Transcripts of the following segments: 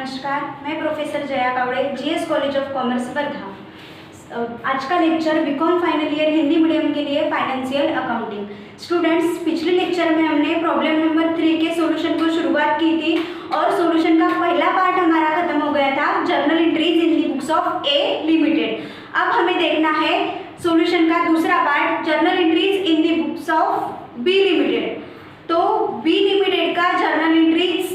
नमस्कार, मैं professor Jaya Kawade, GS college of commerce Wardha. आज का lecture BCom final year Hindi medium के लिए फाइनेंशियल अकाउंटिंग। स्टूडेंट्स, पिछले लेक्चर में हमने प्रॉब्लम नंबर 3 के सॉल्यूशन को शुरुआत की थी और सॉल्यूशन का पहला पार्ट हमारा खत्म हो गया था, journal entries in the books of A limited. अब हमें देखना है सॉल्यूशन का दूसरा part, journal entries in the books of B limited. तो बी लिमिटेड का जर्नल एंट्रीज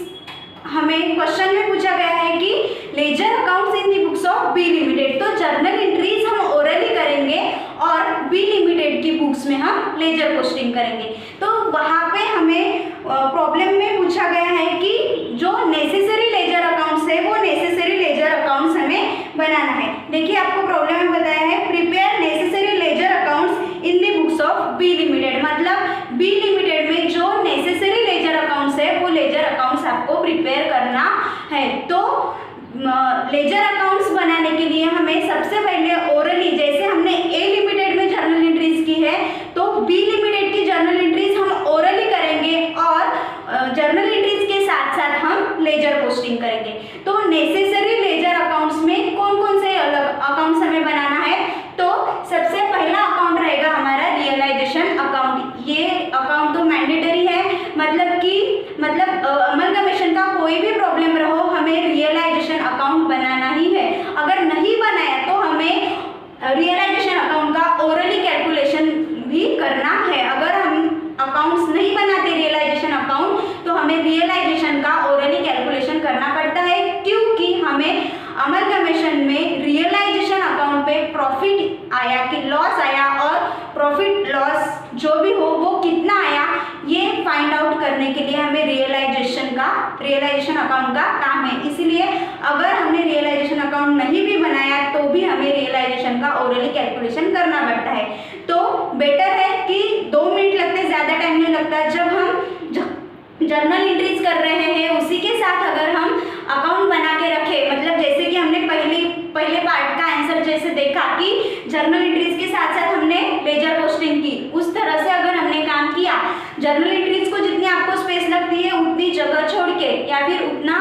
हमें क्वेश्चन में पूछा गया है कि ledger accounts in the books of B limited. तो जर्नल एंट्रीज हम ओरली करेंगे और बी लिमिटेड की बुक्स में हम लेजर पोस्टिंग करेंगे। तो वहाँ पे हमें प्रॉब्लम में पूछा गया है कि जो नेसेसरी लेजर अकाउंट्स है वो नेसेसरी लेजर अकाउंट्स हमें बनाना है। देखिए, आपको प्रॉब्लम में बताया है prepare necessary ledger accounts in the books of B limited. मतलब बी लिमिटेड में जो नेसेसरी लेजर अकाउंट्स है वो लेजर अकाउंट्स आपको प्रिपेयर करना है। तो लेजर अकाउंट्स बनाने के लिए हमें सबसे पहले ओरली, जैसे हमने ए लिमिटेड में जर्नल एंट्रीज की है, तो बी लिमिटेड की जर्नल एंट्रीज हम ओरली करेंगे और जर्नल एंट्रीज के साथ साथ हम लेजर पोस्टिंग करेंगे। तो नेसेसरी लेजर अकाउंट्स में कौन कौन से अकाउंट्स हमें बनाना है? तो सबसे पहला अकाउंट रहेगा हमारा रियलाइजेशन अकाउंट। ये अकाउंट तो मैंडेटरी है, मतलब अमलगमेशन का कोई भी प्रॉब्लम रहो, हमें रियलाइजेशन अकाउंट बनाना ही है। अगर नहीं बनाया तो हमें रियलाइजेशन अकाउंट का ओरली कैलकुलेशन भी करना है। अगर हम अकाउंट्स नहीं बनाते रियलाइजेशन अकाउंट तो हमें रियलाइजेशन का ओरली कैलकुलेशन करना पड़ता है, क्योंकि हमें अमलगमेशन में रियलाइजेशन अकाउंट पे प्रॉफिट आया कि लॉस आया और प्रॉफिट लॉस जो भी हो वो कितना आया ये फाइंड आउट करने के लिए हमें रियलाइजेशन अकाउंट का काम है। इसलिए अगर हमने रियलाइजेशन अकाउंट नहीं भी बनाया तो भी हमें रियलाइजेशन का ओरली कैलकुलेशन करना पड़ता है। तो बेटर है कि 2 मिनट लगते, ज़्यादा टाइम नहीं लगता। जब हम जर्नल एंट्रीज कर रहे हैं उसी के साथ अगर हम अकाउंट बना के रखें, मतलब जैसे कि हमने पहले पार्ट का आंसर जैसे देखा कि जर्नल एंट्रीज के साथ साथ हमने लेजर पोस्टिंग की, उस तरह से अगर हमने काम किया, जर्नल एंट्रीज को जितनी आपको स्पेस लगती है उतनी जगह छोड़ के या फिर उतना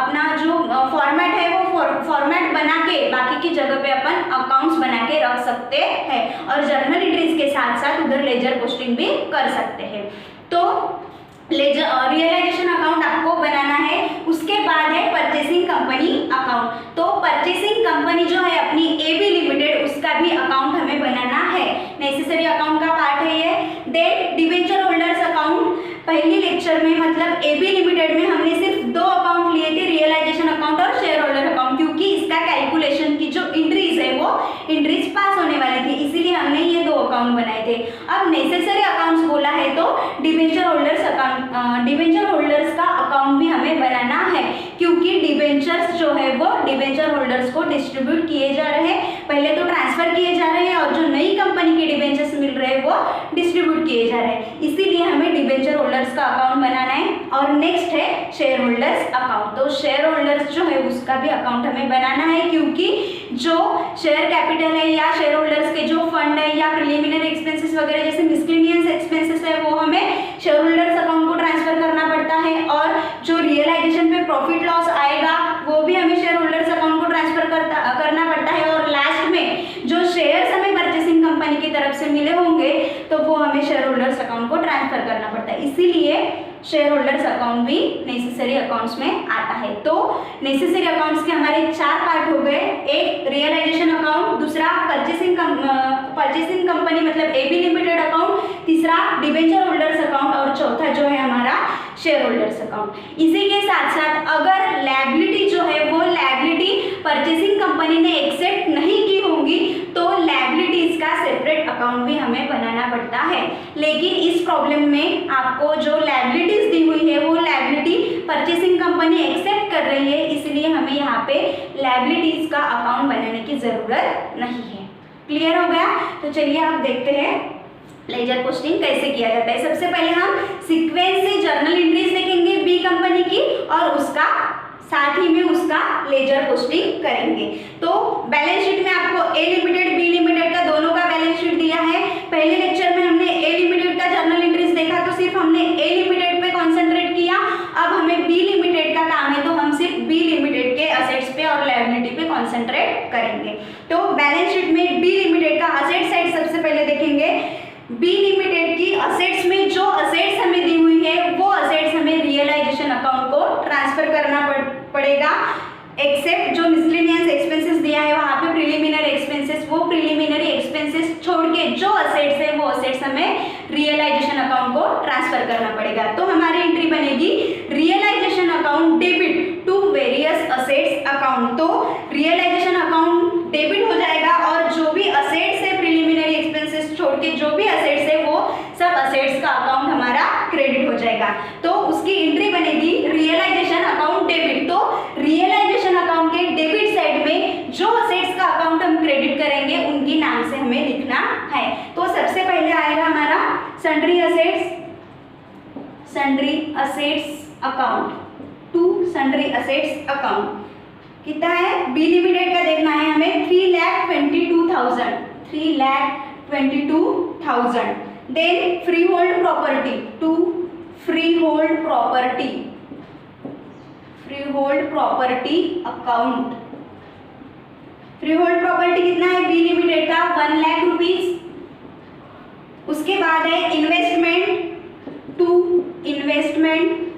अपना जो फॉर्मेट है वो फॉर्मेट बना के बाकी की जगह पे अपन अकाउंट्स बना के रख सकते हैं और जर्नल एंट्रीज के साथ साथ उधर लेजर पोस्टिंग भी कर सकते हैं। तो रियलाइजेशन अकाउंट आपको बनाना है। उसके बाद है परचेसिंग कंपनी अकाउंट। तो परचेसिंग कंपनी जो है अपनी एबी लिमिटेड, उसका भी अकाउंट हमें बनाना है। नेसेसरी अकाउंट का पार्ट है ये। देन डिबेंचर होल्डर्स अकाउंट, पहले लेक्चर में मतलब एबी लिमिटेड में हमने सिर्फ 2 अकाउंट लिए थे, रियलाइजेशन अकाउंट और शेयर होल्डर अकाउंट, क्योंकि इसका कैलकुलेशन की जो एंट्रीज है वो एंट्रीज पास होने वाली थी, इसीलिए हमने ये 2 अकाउंट बनाए थे। अब नेसेसरी अकाउंट्स बोला है तो डिबेंचर होल्डर्स का अकाउंट भी हमें बनाना है, क्योंकि डिबेंचर्स जो है वो डिबेंचर होल्डर्स को डिस्ट्रीब्यूट किए जा रहे हैं, पहले तो ट्रांसफर किए जा रहे हैं और जो नई कंपनी के डिबेंचर्स मिल रहे हैं वो डिस्ट्रीब्यूट किए जा रहे हैं, इसीलिए हमें डिबेंचर होल्डर्स का अकाउंट बनाना है। और नेक्स्ट है शेयर होल्डर्स अकाउंट। तो शेयर होल्डर्स जो है उसका भी अकाउंट हमें बनाना है, क्योंकि जो शेयर कैपिटल है या शेयर होल्डर्स के जो फंड है या प्रिलिमिनरी एक्सपेंसेस वगैरह जैसे मिसलेनियस एक्सपेंसेस है वो हमें शेयर होल्डर्स अकाउंट को ट्रांसफर करना पड़ता है, और जो रियलाइजेशन पे प्रॉफिट लॉस आएगा वो भी हमें शेयर होल्डर्स अकाउंट को ट्रांसफर करना पड़ता है, और लास्ट में जो शेयर्स हमें परचेसिंग कंपनी की तरफ से मिले होंगे तो वो हमें शेयर होल्डर्स अकाउंट को ट्रांसफर करना पड़ता है। इसीलिए शेयर होल्डर्स अकाउंट भी नेसेसरी अकाउंट्स में आता है। तो नेसेसरी अकाउंट्स के हमारे 4 पार्ट हो गए, एक रियलाइजेशन अकाउंट, दूसरा परचेसिंग कंपनी मतलब एबी लिमिटेड अकाउंट, तीसरा डिबेंचर होल्डर्स अकाउंट और चौथा जो है हमारा शेयर होल्डर्स अकाउंट। इसी के साथ साथ अगर लायबिलिटी जो है वो लायबिलिटी परचेसिंग कंपनी ने एक्सेप्ट नहीं की होंगी तो लायबिलिटीज का सेपरेट अकाउंट भी हमें बनाना पड़ता है। लेकिन इस प्रॉब्लम में आपको जो लायबिलिटीज दी हुई है वो लायबिलिटी परचेसिंग कंपनी एक्सेप्ट कर रही है, इसलिए हमें यहाँ पे लायबिलिटीज का अकाउंट बनाने की जरूरत नहीं है। क्लियर हो गया? तो चलिए आप देखते हैं लेजर पोस्टिंग कैसे किया जाता है। सबसे पहले हम सीक्वेंस से जर्नल एंट्रीज देखेंगे बी कंपनी की और उसका साथ ही में उसका लेजर पोस्टिंग करेंगे। तो बैलेंस शीट में आपको ए लिमिटेड बी लिमिटेड का दोनों का बैलेंस शीट दिया है। पहले लेक्चर में हमने ए लिमिटेड का जर्नल एंट्रीज देखा तो सिर्फ हमने ए लिमिटेड पे कॉन्सेंट्रेट किया। अब हमें बी लिमिटेड का काम है तो हम सिर्फ बी लिमिटेड कॉन्सेंट्रेट करेंगे। तो बैलेंस शीट में बी लिमिटेड का असेट साइड सबसे पहले देखेंगे। बी लिमिटेड की असेट्स में जो असेट्स हमें दी हुई है वो असेट्स हमें रियलाइजेशन अकाउंट को ट्रांसफर करना पड़ेगा, एक्सेप्ट जो मिसलेनियस एक्सपेंसेस दिया है वहाँ पे प्रिलिमिनरी एक्सपेंसेस, वो प्रिलिमिनरी एक्सपेंसेस छोड़ के जो असेट्स है वो असेट्स हमें रियलाइजेशन अकाउंट को ट्रांसफर करना पड़ेगा। तो हमारी एंट्री बनेगी realisation account debit to various assets account. तो रियलाइजेशन अकाउंट डेबिट हो जाएगा और जो भी असेट्स है प्रिलिमिनरी एक्सपेंसेस छोड़ के जो भी असेट्स है वो सब असेट्स का अकाउंट हमारा क्रेडिट हो जाएगा। तो उसकी एंट्री बनेगी रियलाइजेशन अकाउंट डेबिट। तो रियलाइजेशन अकाउंट के डेबिट साइड में जो असेट्स का अकाउंट हम क्रेडिट करेंगे उनकी नाम से हमें लिखना है। तो सबसे पहले आएगा हमारा sundry assets account to sundry assets account. कितना है? बी लिमिटेड का देखना है हमें 3,22,000। Then free hold property to free hold property account. Free hold property कितना है बी लिमिटेड का? 1 लाख रुपीज। उसके बाद है investment to investment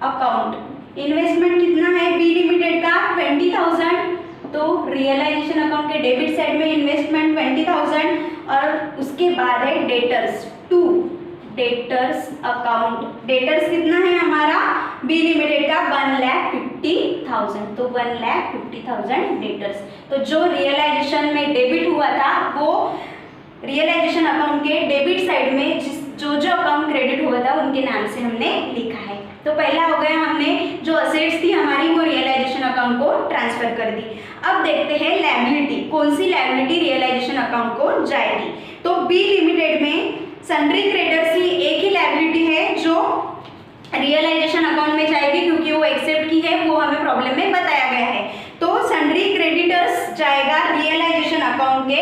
account. Investment कितना है बी लिमिटेड का? 20,000। तो रियलाइजेशन अकाउंट के डेबिट साइड में इन्वेस्टमेंट 20,000 और उसके बाद है debtors to debtors account. Debtors कितना है हमारा बी लिमिटेड का? 1,50,000। तो 1,50,000 डेटर्स। तो जो रियलाइजेशन में डेबिट हुआ था वो रियलाइजेशन अकाउंट के डेबिट साइड में जो जो अकाउंट क्रेडिट हुआ था उनके नाम से हमने लिखा है। तो पहला हो गया, हमने जो असेट्स थी हमारी वो रियलाइजेशन अकाउंट को ट्रांसफर कर दी। अब देखते हैं लायबिलिटी, कौन सी लायबिलिटी रियलाइजेशन अकाउंट को जाएगी। तो बी लिमिटेड में सन्ड्री क्रेडिटर्स की एक ही लायबिलिटी है जो रियलाइजेशन अकाउंट में जाएगी क्योंकि वो एक्सेप्ट की है, वो हमें प्रॉब्लम में बताया गया है। तो सन्ड्री क्रेडिटर्स जाएगा रियलाइजेशन अकाउंट के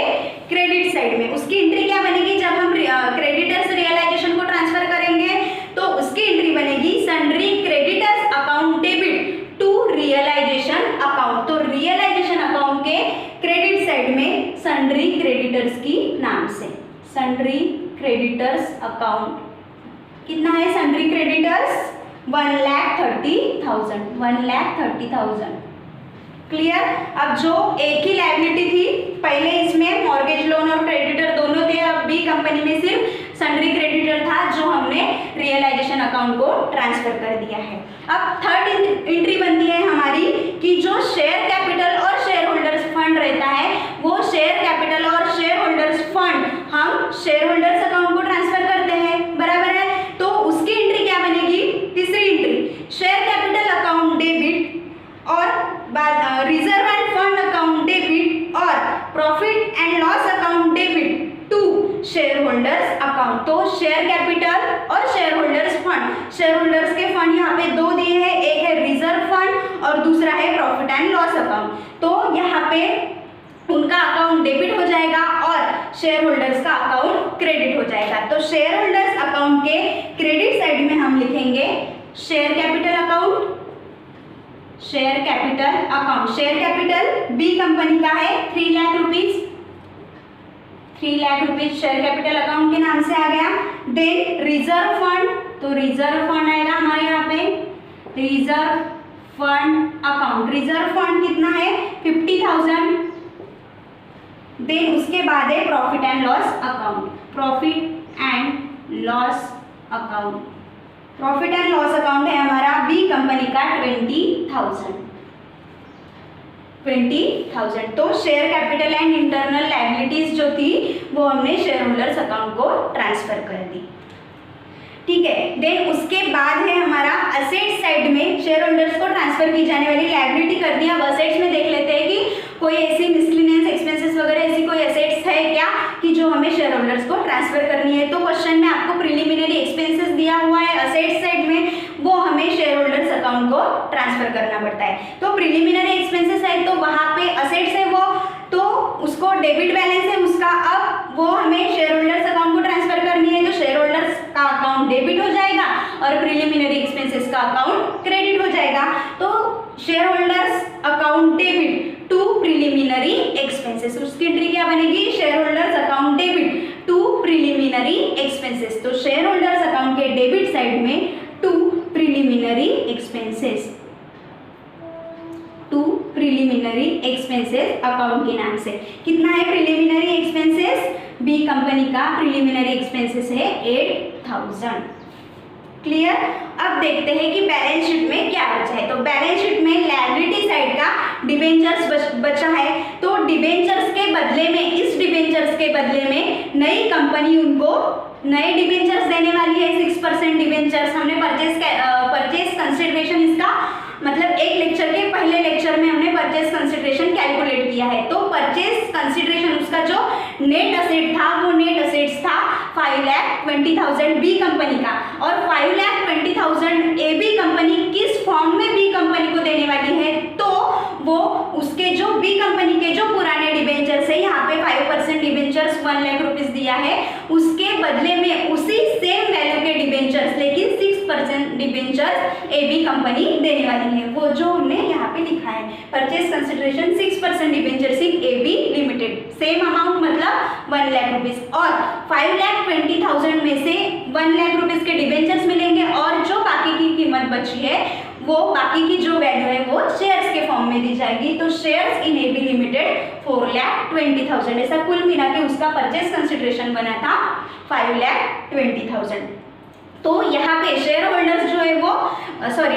क्रेडिट साइड में। उसकी एंट्री क्या बनेगी? जब हम क्रेडिटर्स रियलाइजेशन को ट्रांसफर करेंगे तो उसकी एंट्री बनेगी sundry creditors account debit to realisation account. तो रियलाइजेशन अकाउंट के क्रेडिट साइड में सन्ड्री क्रेडिटर्स की नाम से सन्ड्री क्रेडिटर्स अकाउंट। कितना है सन्ड्री क्रेडिटर्स? 1,30,000। 1,30,000 क्लियर। अब जो एक ही लायबिलिटी थी पहले इसमें मॉर्गेज लोन और क्रेडिटर दोनों थे, अब बी कंपनी में सिर्फ सन्ड्री क्रेडिटर था जो हमने रियलाइजेशन अकाउंट को ट्रांसफर कर दिया है। अब थर्ड एंट्री बनती है हमारी कि जो शेयर कैपिटल और शेयर होल्डर्स फंड रहता है वो शेयर कैपिटल और शेयर होल्डर्स फंड हम शेयर होल्डर्स अकाउंट को ट्रांसफर करते हैं, बराबर है। तो उसकी एंट्री क्या बनेगी? तीसरी entry share capital account debit और reserve and fund account debit और profit and loss account debit to share holders account. तो शेयर कैपिटल और share holders fund, share holders के फंड यहाँ पे दो दिए हैं, एक है रिजर्व फंड और दूसरा है प्रॉफिट एंड लॉस अकाउंट। तो यहाँ पे उनका अकाउंट डेबिट हो जाएगा और शेयर होल्डर्स का अकाउंट क्रेडिट हो जाएगा। तो शेयर होल्डर्स अकाउंट के क्रेडिट साइड में हम लिखेंगे share capital account, share capital account. Share capital B company का है 3 lakh rupees. 3 lakh rupees share capital account के नाम से आ गया। देन रिजर्व फंड, तो रिजर्व फंड आएगा हमारे यहाँ पे reserve fund account. Reserve fund कितना है? 50,000। देन उसके बाद है profit and loss account. Profit and loss account, profit and loss account है हमारा बी कंपनी का 20,000। तो share capital and internal liabilities जो थी वो हमने शेयर होल्डर्स अकाउंट को ट्रांसफर कर दी, ठीक है। देन उसके बाद है हमारा असेट्स साइड में शेयर होल्डर्स को ट्रांसफर की जाने वाली लायबिलिटी कर दी। अब असेट्स में देख लेते हैं कि कोई ऐसी मिसलेनियस एक्सपेंसेस वगैरह ऐसी कोई असेट्स है क्या कि जो हमें शेयर होल्डर्स को ट्रांसफर करनी है। तो क्वेश्चन में आपको प्रिलिमिनरी एक्सपेंसेस दिया हुआ है असेट्स साइड में, वो हमें शेयर होल्डर्स अकाउंट को ट्रांसफर करना पड़ता है। तो प्रिलिमिनरी एक्सपेंसेस है तो वहाँ पे असेट्स है वो, तो उसको डेबिट बैलेंस है उसका, अब वो हमें शेयर होल्डर्स अकाउंट को ट्रांसफर करनी है। जो शेयर होल्डर्स का अकाउंट डेबिट हो जाएगा और प्रिलिमिनरी एक्सपेंसेस का अकाउंट क्रेडिट हो जाएगा। तो share holders account account debit to preliminary expenses. उसकी एंट्री क्या बनेगी, share holders account debit to preliminary expenses. तो शेयर होल्डर्स अकाउंट के डेबिट साइड में to preliminary expenses, to preliminary expenses account के नाम से। कितना है प्रिलिमिनरी एक्सपेंसेस, बी कंपनी का प्रिलिमिनरी एक्सपेंसेस है 8000। क्लियर। अब देखते हैं कि बैलेंस शीट में क्या बचा है। तो बैलेंस शीट में लायबिलिटी साइड का डिबेंचर्स बचा है। तो डिबेंचर्स के बदले में, इस डिबेंचर्स के बदले में नई कंपनी उनको नए डिबेंचर्स देने वाली है। 6% डिबेंचर्स हमने परचेज कंसिडरेशन, इसका मतलब एक लेक्चर के पहले लेक्चर में हमने परचेज कंसिडरेशन कैलकुलेट किया है। तो परचेज कंसिडरेशन उसका जो नेट असेट था वो नेट असेट्स था 5,20,000 बी कंपनी का, और 5,20,000 ए बी कंपनी किस फॉर्म में बी कंपनी को देने वाली है, तो वो उसके जो बी कंपनी के जो पुराने डिबेंचर्स है, यहाँ पे 5% डिबेंचर्स 1 लाख रुपीस दिया है, उसके बदले में उसी सेम वैल्यू के डिबेंचर्स लेकिन 6% डिबेंचर्स ए बी कंपनी देने वाली है। वो जो हमने यहाँ पे लिखा है purchase consideration 6% debentures in A B limited, same amount मतलब 1 लाख रुपीस, और 5,20,000 में से 1 लाख रुपीस के डिबेंचर्स मिलेंगे, और जो बाकी की कीमत बची है वो बाकी की जो वैल्यू है वो शेयर्स के फॉर्म में दी जाएगी। तो shares in A B limited 4,20,000, ऐसा कुल मिला के उसका परचेज कंसिडरेशन बना था 5,20,000। तो यहाँ पे शेयर होल्डर्स जो है वो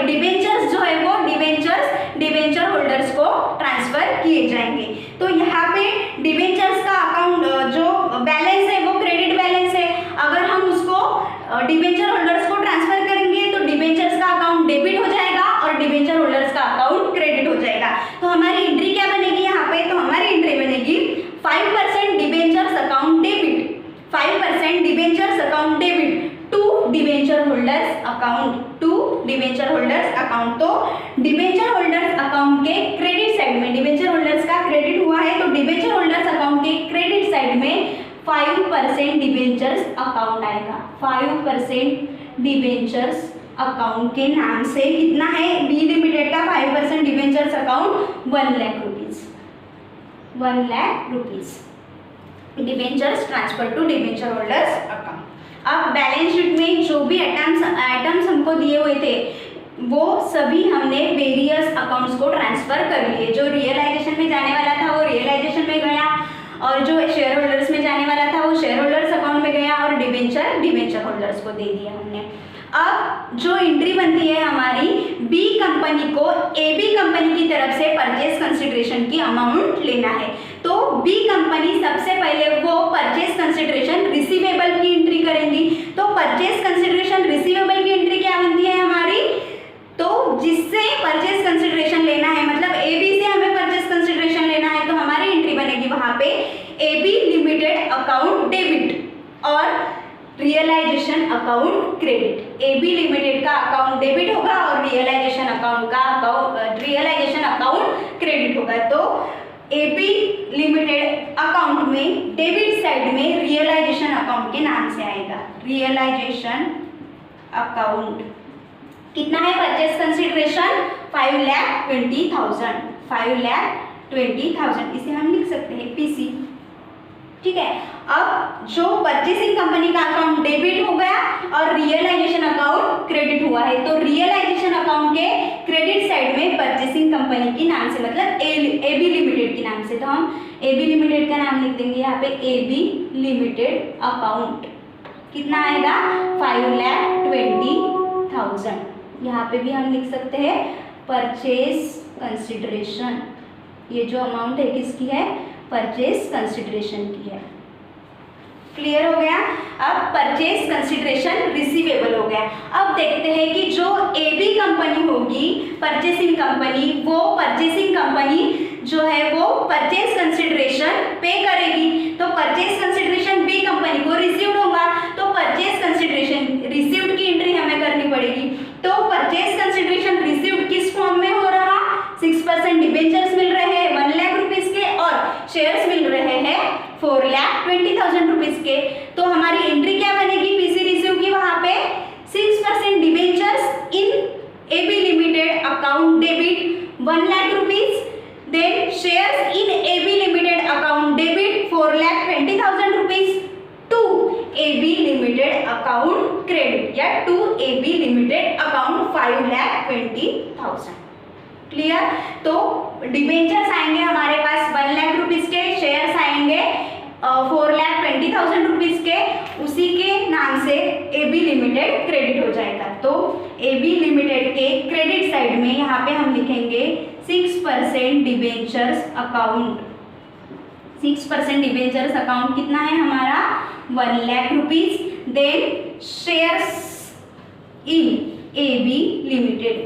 डिबेंचर्स जो है वो डिबेंचर होल्डर्स को ट्रांसफर किए जाएंगे। तो यहाँ पे डिबेंचर्स का अकाउंट जो बैलेंस है वो क्रेडिट बैलेंस है। अगर हम उसको डिबेंचर होल्डर्स को ट्रांसफर करेंगे तो डिबेंचर्स का अकाउंट डेबिट हो जाएगा और डिबेंचर होल्डर्स का अकाउंट क्रेडिट हो जाएगा। तो हमारी एंट्री क्या बनेगी यहाँ पे, तो हमारी एंट्री बनेगी 5% debentures account debit, 5% debentures account debit to debenture holders account, to debenture holders account. तो डिबेंचर होल्डर्स अकाउंट के क्रेडिट साइड में डिबेंचर होल्डर्स का क्रेडिट हुआ है, तो डिबेंचर होल्डर्स अकाउंट के क्रेडिट साइड में 5% डिबेंचर्स अकाउंट आएगा। 5% डिबेंचर्स अकाउंट के नाम से कितना है, बी लिमिटेड का 5% debentures account 1 lakh rupees, 1 lakh rupees debentures transfer to debenture holders account. अब बैलेंस शीट में जो भी आइटम्स हमको दिए हुए थे वो सभी हमने वेरियस अकाउंट्स को ट्रांसफर कर लिए। जो रियलाइजेशन में जाने वाला था वो रियलाइजेशन में गया, और जो शेयर होल्डर्स में जाने वाला था वो शेयर होल्डर्स अकाउंट में गया, और डिबेंचर होल्डर्स को दे दिया हमने। अब जो एंट्री बनती है हमारी, बी कंपनी को ए बी कंपनी की तरफ से परचेज कंसिडरेशन की अमाउंट लेना है। तो बी कंपनी सबसे पहले वो परचेज कंसिडरेशन रिसीवेबल की एंट्री करेंगी। तो परचेज कंसिडरेशन रिसीवेबल की एंट्री क्या बनती है हमारी, तो जिससे परचेज कंसिडरेशन लेना है, मतलब ए बी से हमें परचेज कंसिडरेशन लेना है, तो हमारी एंट्री बनेगी वहां पे A B limited account debit और realisation account credit. A B limited का अकाउंट डेबिट होगा और रियलाइजेशन अकाउंट क्रेडिट होगा। तो ए बी लिमिटेड अकाउंट में डेबिट साइड में रियलाइजेशन अकाउंट के नाम से आएगा, रियलाइजेशन अकाउंट। कितना है परचेज कंसिडरेशन, 5,20,000, 5,20,000, इसे हम लिख सकते हैं पीसी। ठीक है। अब जो परचेसिंग कंपनी का अकाउंट डेबिट हो गया और रियलाइजेशन अकाउंट क्रेडिट हुआ है, तो रियलाइजेशन अकाउंट के क्रेडिट साइड में परचेसिंग कंपनी के नाम से, मतलब ए बी लिमिटेड के नाम से, तो हम ए बी लिमिटेड का नाम लिख देंगे यहाँ पे ए बी लिमिटेड अकाउंट। कितना आएगा, 5,20,000। यहाँ पे भी हम लिख सकते हैं परचेज कंसिडरेशन, ये जो अमाउंट है किसकी है, परचेज कंसिडरेशन की है। क्लियर हो गया। अब परचेज कंसिडरेशन रिसीवेबल हो गया। अब देखते हैं कि जो ए बी कंपनी होगी परचेसिंग कंपनी, वो परचेसिंग कंपनी जो है वो परचेज कंसिडरेशन पे करेगी। तो परचेज कंसिडरेशन बी कंपनी को रिसीव्ड होगा, तो परचेज कंसिडरेशन रिसीव्ड की एंट्री हमें करनी पड़ेगी। तो परचेज कंसिडरेशन रिसीव्ड किस फॉर्म में हो रहा, 6% डिबेंचर्स मिल रहे हैं 1 लाख रुपीस के, और शेयर्स मिल रहे हैं 4,20,000 रुपीस के। तो हमारी एंट्री क्या बनेगी पीसी रिसीव की, वहां पे 6% debentures in A B limited account debit 1 lakh rupees then shares in AB limited account debit 4,20,000 rupees to AB limited account credit या to AB limited account 5,20,000। Clear. तो डिबेंचर्स आएंगे हमारे पास 1 लाख रुपीज के, शेयर्स आएंगे 4,20,000 रुपीज के, उसी के नाम से AB लिमिटेड क्रेडिट हो जाएगा। तो AB लिमिटेड के क्रेडिट साइड में यहाँ पे हम लिखेंगे 6% डिबेंचर्स अकाउंट। 6% डिबेंचर्स अकाउंट कितना है हमारा 1 lakh rupees. Then shares in AB limited,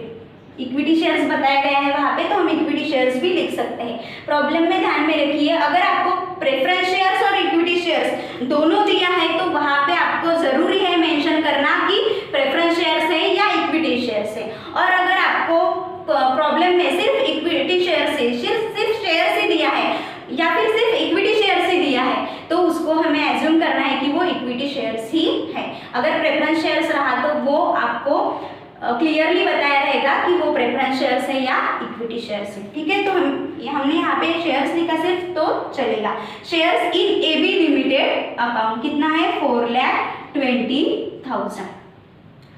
equity shares बताया गया है वहाँ पे, तो हम इक्विटी शेयर्स भी लिख सकते हैं। प्रॉब्लम में ध्यान में रखिए, अगर आपको प्रेफरेंस शेयर्स और इक्विटी शेयर्स दोनों दिया है तो वहाँ पे आपको जरूरी है मेंशन करना कि प्रेफरेंस शेयर्स है या इक्विटी शेयर्स है। और अगर आपको प्रॉब्लम में सिर्फ इक्विटी शेयर्स है, सिर्फ शेयर्स ही दिया है या फिर सिर्फ इक्विटी शेयर्स ही दिया है, तो उसको हमें एज्यूम करना है कि वो इक्विटी शेयर्स ही है। अगर प्रेफरेंस शेयर्स रहा तो वो आपको क्लियरली बताया रहेगा कि वो प्रेफरेंस शेयर्स है या इक्विटी शेयर्स है। ठीक है, तो हमने यहाँ पे शेयर्स लिखा सिर्फ तो चलेगा। Shares in AB limited account कितना है 4,20,000।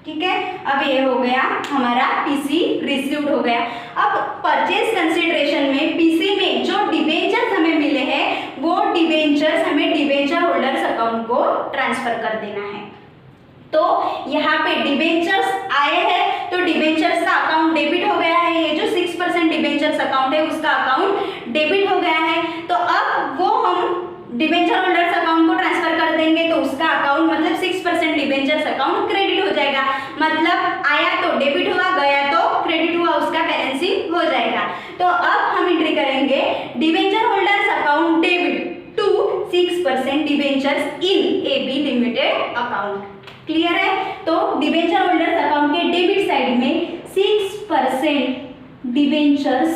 ठीक है, अब ये हो गया हमारा PC रिसीव्ड हो गया। अब परचेज कंसिडरेशन में PC में जो डिबेंचर्स हमें मिले हैं वो डिबेंचर्स हमें डिबेंचर होल्डर्स अकाउंट को ट्रांसफर कर देना है। तो यहाँ पे डिबेंचर्स आए हैं तो डिबेंचर्स का अकाउंट डेबिट हो गया है, ये जो 6% डिबेंचर्स अकाउंट है उसका अकाउंट डेबिट हो गया है। तो अब वो हम डिबेंचर होल्डर्स अकाउंट को ट्रांसफर कर देंगे तो उसका अकाउंट मतलब 6% डिबेंचर्स अकाउंट क्रेडिट हो जाएगा। मतलब आया तो डेबिट हुआ, गया तो क्रेडिट हुआ, उसका बैलेंसिंग हो जाएगा। तो अब हम एंट्री करेंगे debenture holders account debit to 6% debentures in AB limited account. Clear है। तो डिबेंचर होल्डर्स अकाउंट के डेबिट साइड में 6% डिबेंचर्स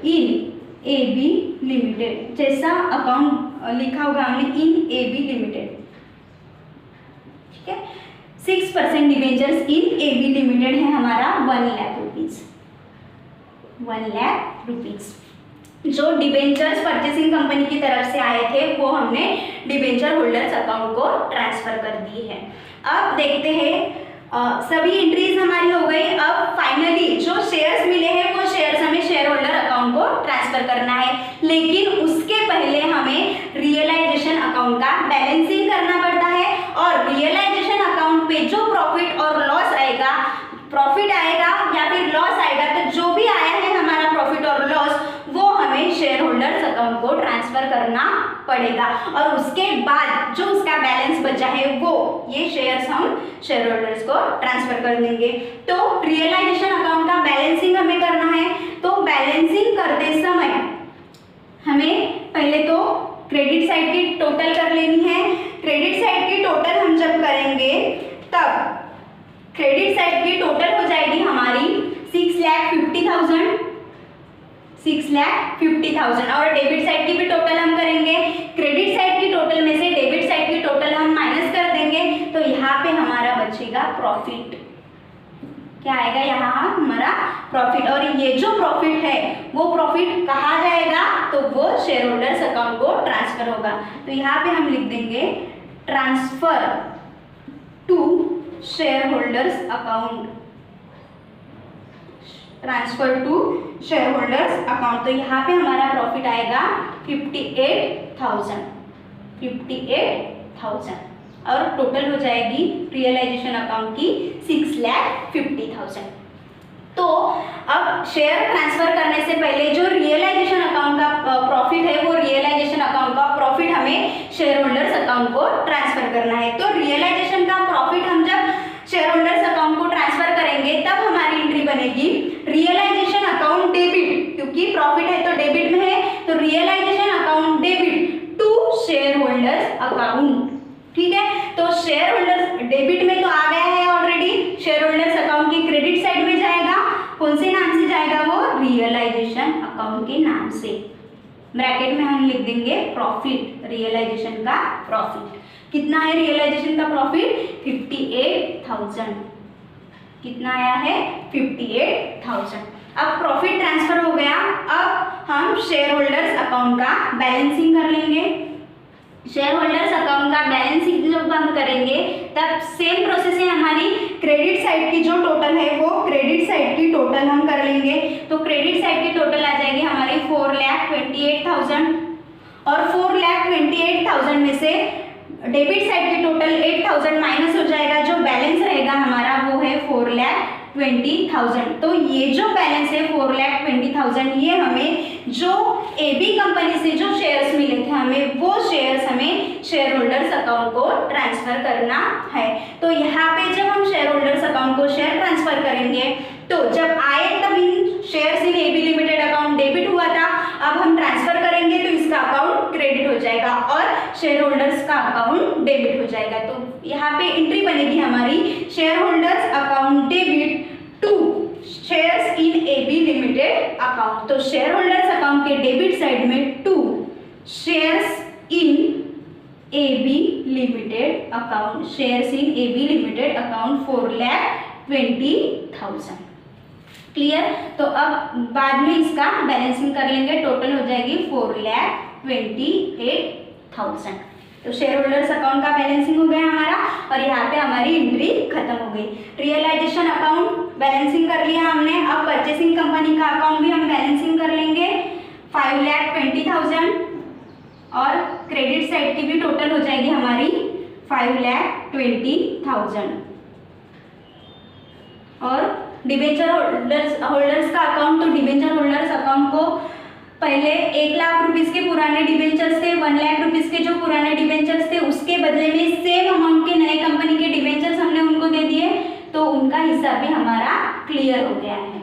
इन AB लिमिटेड, जैसा अकाउंट लिखा होगा हमने इन AB लिमिटेड। ठीक है, 6% डिबेंचर्स इन AB लिमिटेड है हमारा 1 लाख रुपीज। 1 लाख रुपीज जो डिबेंचर्स परचेसिंग कंपनी की तरफ से आए थे वो हमने डिबेंचर होल्डर्स अकाउंट को ट्रांसफर कर दी है। अब देखते हैं सभी एंट्रीज हमारी हो गई। अब फाइनली जो शेयर्स मिले हैं वो शेयर्स हमें शेयर होल्डर अकाउंट को ट्रांसफर करना है, लेकिन उसके पहले हमें रियलाइजेशन अकाउंट का बैलेंसिंग करना पड़ता है। और रियलाइजेशन अकाउंट पे जो प्रॉफिट और लॉस आएगा, प्रॉफिट आएगा या फिर लॉस आएगा, तो जो भी आया है हमारा प्रॉफिट और लॉस वो हमें शेयर होल्डर्स अकाउंट को ट्रांसफर करना पड़ेगा। और उसके बाद जो उसका बैलेंस बचा है वो ये शेयर्स हम शेयर होल्डर्स को ट्रांसफर कर देंगे। तो रियलाइजेशन अकाउंट का बैलेंसिंग हमें करना है। तो बैलेंसिंग करते समय हमें पहले तो क्रेडिट साइड की टोटल कर लेनी है। क्रेडिट साइड की टोटल हम जब करेंगे तब क्रेडिट साइड की टोटल हो जाएगी हमारी 6,50,000 और डेबिट साइड की भी टोटल हम करेंगे। क्रेडिट साइड की टोटल में से डेबिट साइड की टोटल हम माइनस कर देंगे तो यहाँ पे हमारा बचेगा प्रॉफिट। क्या आएगा यहाँ हमारा प्रॉफिट। और ये जो प्रॉफिट है वो प्रॉफिट कहाँ जाएगा तो वो शेयर होल्डर्स अकाउंट को ट्रांसफर होगा। तो यहाँ पे हम लिख देंगे transfer to share holders account, transfer to share holders account. तो यहाँ पे हमारा प्रॉफिट आएगा 58,000 और टोटल हो जाएगी रियलाइजेशन अकाउंट की 6,50,000। तो अब शेयर ट्रांसफर करने से पहले जो रियलाइजेशन अकाउंट का प्रॉफिट है वो रियलाइजेशन अकाउंट का प्रॉफिट हमें शेयर होल्डर्स अकाउंट को ट्रांसफर करना है। तो रियलाइजेशन का प्रॉफिट हम जब शेयर होल्डर्स अकाउंट को ट्रांसफर करेंगे तब हमारी एंट्री बनेगी रियलाइजेशन अकाउंट डेबिट, क्योंकि प्रॉफिट है तो डेबिट में है, तो realisation account debit to share holders account. ठीक है, तो शेयर होल्डर्स डेबिट में तो आ गया है ऑलरेडी, शेयर होल्डर्स अकाउंट की क्रेडिट साइड में जाएगा। कौन से नाम से जाएगा वो रियलाइजेशन अकाउंट के नाम से। ब्रैकेट में हम लिख देंगे प्रॉफिट, रियलाइजेशन का प्रॉफिट। कितना है रियलाइजेशन का प्रॉफिट 58,000। कितना आया है 58,000। अब प्रॉफिट ट्रांसफर हो गया। अब हम शेयर होल्डर्स अकाउंट का बैलेंसिंग कर लेंगे। शेयर होल्डर्स अकाउंट का बैलेंसिंग जब हम करेंगे तब सेम प्रोसेस है हमारी। क्रेडिट साइड की जो टोटल है वो क्रेडिट साइड की टोटल हम कर लेंगे। तो क्रेडिट साइड की टोटल आ जाएगी हमारी 4,28,000 और 4,28,000 में से डेबिट साइड की टोटल 8,000 माइनस हो जाएगा। जो बैलेंस रहेगा हमारा वो है 4,20,000। तो ये जो बैलेंस है 4,20,000 ये हमें जो AB कंपनी से जो शेयर्स मिले थे हमें वो शेयर्स हमें शेयर होल्डर्स अकाउंट को ट्रांसफर करना है। तो यहाँ पे जब हम शेयर होल्डर्स अकाउंट को शेयर ट्रांसफर करेंगे तो जब आए तब इन shares in AB limited account debit हुआ था, अब हम ट्रांसफर करेंगे तो इसका अकाउंट क्रेडिट हो जाएगा और शेयर होल्डर्स का अकाउंट डेबिट हो जाएगा। तो यहाँ पे एंट्री बनेगी हमारी share holders account debit to shares in AB limited account. तो शेयर होल्डर्स अकाउंट के डेबिट साइड में to shares in AB limited account, shares in AB limited account 4,20,000। Clear. तो अब बाद में इसका बैलेंसिंग कर लेंगे, टोटल हो जाएगी 4,28,000। तो शेयर होल्डर्स अकाउंट का बैलेंसिंग हो गया हमारा और यहाँ पे हमारी एंट्री खत्म हो गई। रियलाइजेशन अकाउंट बैलेंसिंग कर लिया हमने। अब परचेसिंग कंपनी का अकाउंट भी हम बैलेंसिंग कर लेंगे 5,20,000 और क्रेडिट साइड की भी टोटल हो जाएगी हमारी 5,20,000। और डिबेंचर होल्डर्स का अकाउंट, तो डिबेंचर होल्डर्स अकाउंट को पहले 1,00,000 रुपीज के पुराने डिबेंचर्स थे, 1,00,000 रुपीज के जो पुराने डिबेंचर्स थे उसके बदले में सेम अमाउंट के नए कंपनी के डिबेंचर्स हमने उनको दे दिए, तो उनका हिस्सा भी हमारा क्लियर हो गया है।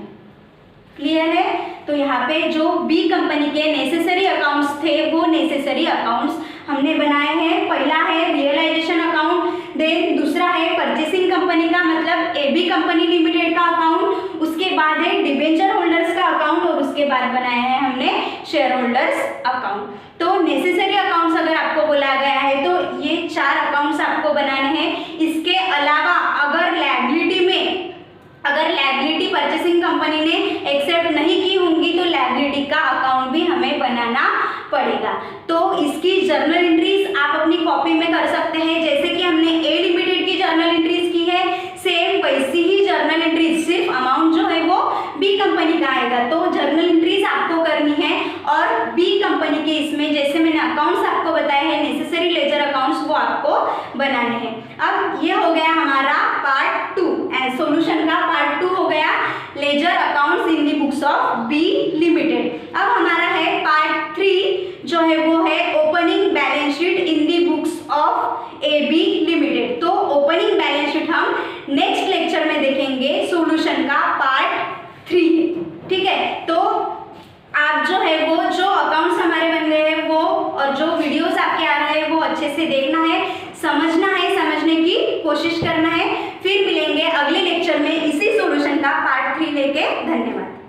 क्लियर है। तो यहाँ पे जो B कंपनी के नेसेसरी अकाउंट्स थे वो नेसेसरी अकाउंट्स हमने बनाए हैं। पहला है रियलाइजेशन अकाउंट, देन दूसरा है परचेसिंग कंपनी का मतलब AB कंपनी लिमिटेड का अकाउंट, उसके बाद है डिबेंचर होल्डर्स का अकाउंट और उसके बाद बनाया है हमने शेयर होल्डर्स अकाउंट। तो नेसेसरी अकाउंट्स अगर आपको बोला गया है तो ये 4 अकाउंट्स आपको बनाने हैं। इसके अलावा अगर लायबिलिटी परचेसिंग कंपनी ने एक्सेप्ट नहीं की होंगी तो लायबिलिटी का अकाउंट भी हमें बनाना पड़ेगा। तो इसकी जर्नल एंट्रीज आप अपनी कॉपी में कर सकते हैं। जैसे कि हमने A लिमिटेड की जर्नल एंट्रीज की है, सेम वैसी ही जर्नल एंट्रीज, सिर्फ अमाउंट जो है वो B कंपनी का आएगा। तो जर्नल एंट्रीज आपको करनी है और B कंपनी के इसमें जैसे मैंने अकाउंट्स आपको बताए हैं नेसेसरी लेजर अकाउंट्स वो आपको बनाने हैं। अब ये हो गया हमारा पार्ट 2, सॉल्यूशन का पार्ट 2 हो गया laser accounts in the books of B limited. अब हमारा है पार्ट 3 जो है वो है opening balance sheet in the books of AB limited. तो ओपनिंग बैलेंस शीट हम नेक्स्ट लेक्चर में देखेंगे, सॉल्यूशन का पार्ट 3। ठीक है। तो आप जो है वो जो अकाउंट्स हमारे बन गए हैं वो और जो वीडियोस आपके आ रहे हैं वो अच्छे से देखना है, समझना है, समझने की कोशिश करना है। फिर मिलेंगे अगले लेक्चर में इसी सॉल्यूशन का पार्ट 3 लेके। धन्यवाद।